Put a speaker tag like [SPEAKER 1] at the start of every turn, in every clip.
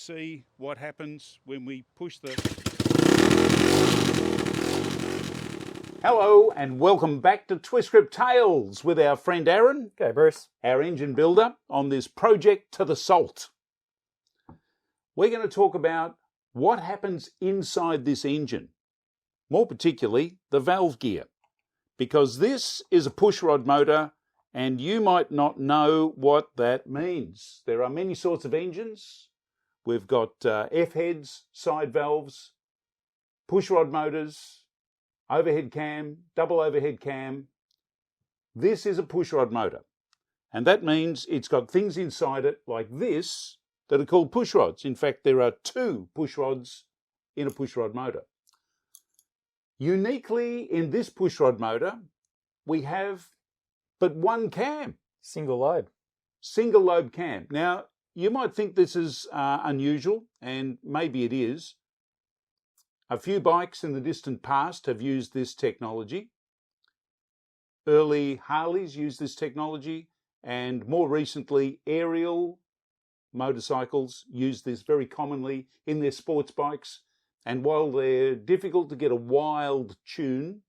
[SPEAKER 1] see what happens when we push the... Hello and welcome back to Twist Tales with our friend Aaron.
[SPEAKER 2] Okay, Bruce.
[SPEAKER 1] Our engine builder on this project to the salt. We're going to talk about what happens inside this engine, more particularly the valve gear, because this is a pushrod motor and you might not know what that means. There are many sorts of engines. We've got F-heads, side valves, pushrod motors, overhead cam, double overhead cam. This is a pushrod motor. And that means it's got things inside it like this that are called pushrods. In fact, there are 2 pushrods in a pushrod motor. Uniquely in this pushrod motor, we have but one cam.
[SPEAKER 2] Single lobe.
[SPEAKER 1] Single lobe cam. Now, you might think this is unusual, and maybe it is. A few bikes in the distant past have used this technology. Early Harleys used this technology, and more recently, aerial motorcycles use this very commonly in their sports bikes. And while they're difficult to get a wild tune,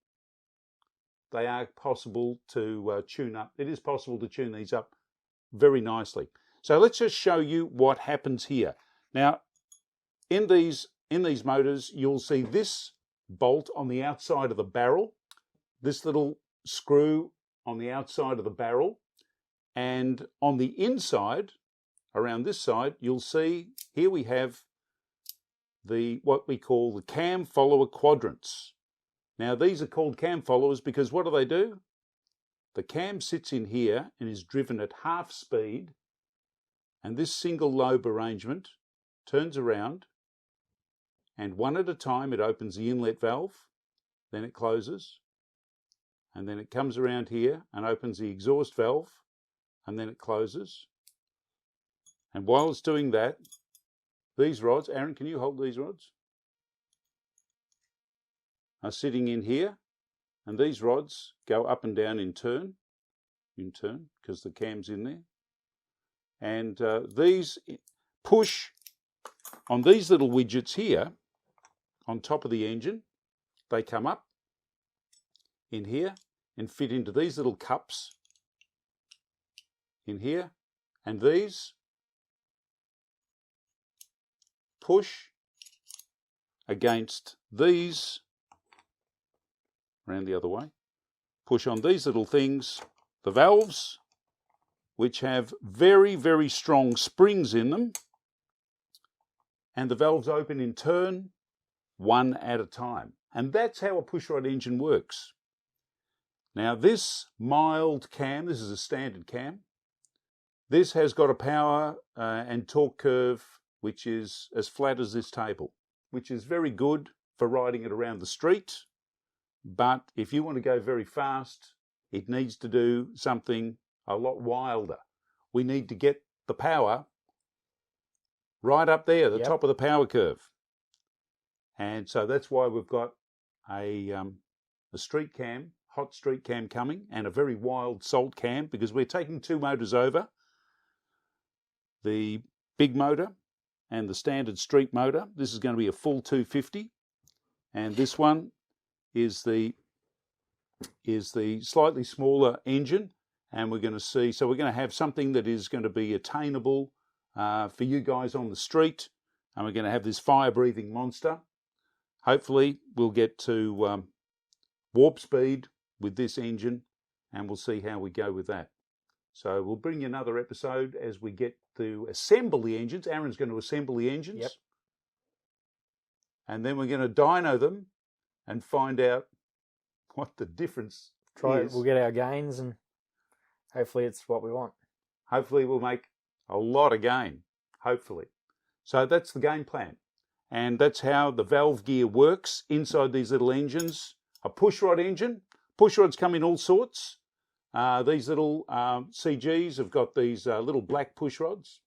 [SPEAKER 1] they are possible to tune up. It is possible to tune these up very nicely. So let's just show you what happens here. Now, in these motors, you'll see this bolt on the outside of the barrel, this little screw on the outside of the barrel, and on the inside, around this side, you'll see here we have what we call the cam follower quadrants. Now, these are called cam followers because what do? The cam sits in here and is driven at half speed, and this single lobe arrangement turns around, and one at a time it opens the inlet valve, then it closes, and then it comes around here and opens the exhaust valve, and then it closes. And while it's doing that, these rods, Aaron, can you hold these rods? Are sitting in here, and these rods go up and down in turn, because the cam's in there. And these push on these little widgets here on top of the engine. They come up in here and fit into these little cups in here, and these push against these, around the other way, push on these little things, the valves, which have very, very strong springs in them, and the valves open in turn, one at a time. And that's how a pushrod engine works. Now, this mild cam, this is a standard cam, this has got a power and torque curve which is as flat as this table, which is very good for riding it around the street. But if you want to go very fast, it needs to do something a lot wilder. We need to get the power right up there, the top of the power curve. And so that's why we've got a street cam, hot street cam coming, and a very wild salt cam, because we're taking 2 motors over, the big motor and the standard street motor. This is going to be a full 250, and this one is the slightly smaller engine, and we're going to see, so we're going to have something that is going to be attainable for you guys on the street, and we're going to have this fire-breathing monster. Hopefully we'll get to warp speed with this engine, and we'll see how we go with that. So we'll bring you another episode as we get to assemble the engines. Aaron's going to assemble the engines.
[SPEAKER 2] Yep.
[SPEAKER 1] And then we're going to dyno them and find out what the difference is.
[SPEAKER 2] We'll get our gains, and hopefully it's what we want.
[SPEAKER 1] Hopefully we'll make a lot of gain, hopefully. So that's the game plan. And that's how the valve gear works inside these little engines. A pushrod engine. Pushrods come in all sorts. These little CGs have got these little black pushrods.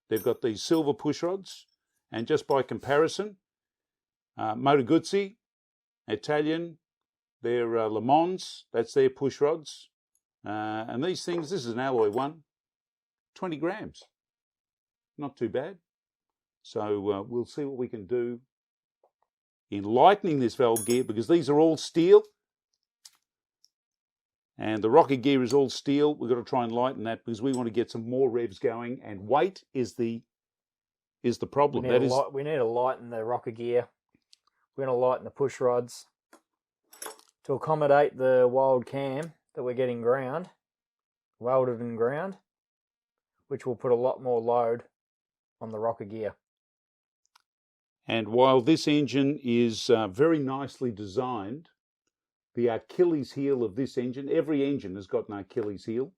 [SPEAKER 1] They've got these silver pushrods. And just by comparison, Moto Guzzi, Italian, they're Le Mans, that's their pushrods. And these things, this is an alloy one, 20 grams. Not too bad. So we'll see what we can do in lightening this valve gear, because these are all steel. And the rocker gear is all steel. We've got to try and lighten that because we want to get some more revs going. And weight is the problem.
[SPEAKER 2] We need to lighten the rocker gear. We're going to lighten the push rods to accommodate the wild cam that we're getting welded and ground, which will put a lot more load on the rocker gear.
[SPEAKER 1] And while this engine is very nicely designed, the Achilles heel of this engine, every engine has got an Achilles heel.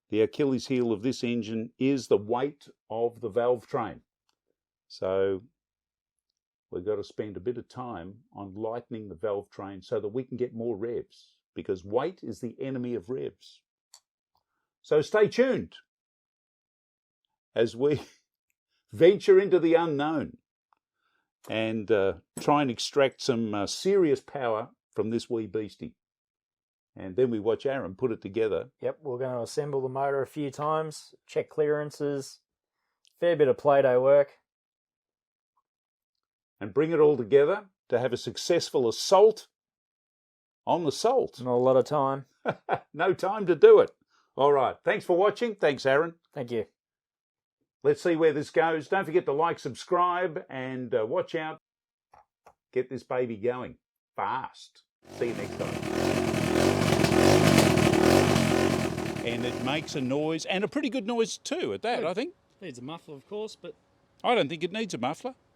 [SPEAKER 1] The Achilles heel of this engine is the weight of the valve train. So we've got to spend a bit of time on lightening the valve train so that we can get more revs, because weight is the enemy of revs. So stay tuned as we venture into the unknown and try and extract some serious power from this wee beastie. And then we watch Aaron put it together.
[SPEAKER 2] Yep, we're going to assemble the motor a few times, check clearances, fair bit of Play-Doh work.
[SPEAKER 1] And bring it all together to have a successful assault on the salt.
[SPEAKER 2] Not a lot of time.
[SPEAKER 1] No time to do it. All right, thanks for watching. Thanks, Aaron.
[SPEAKER 2] Thank you.
[SPEAKER 1] Let's see where this goes. Don't forget to like, subscribe, and watch out. Get this baby going fast. See you next time. And it makes a noise, and a pretty good noise too at that, I think.
[SPEAKER 3] Needs a muffler, of course, but
[SPEAKER 1] I don't think it needs a muffler.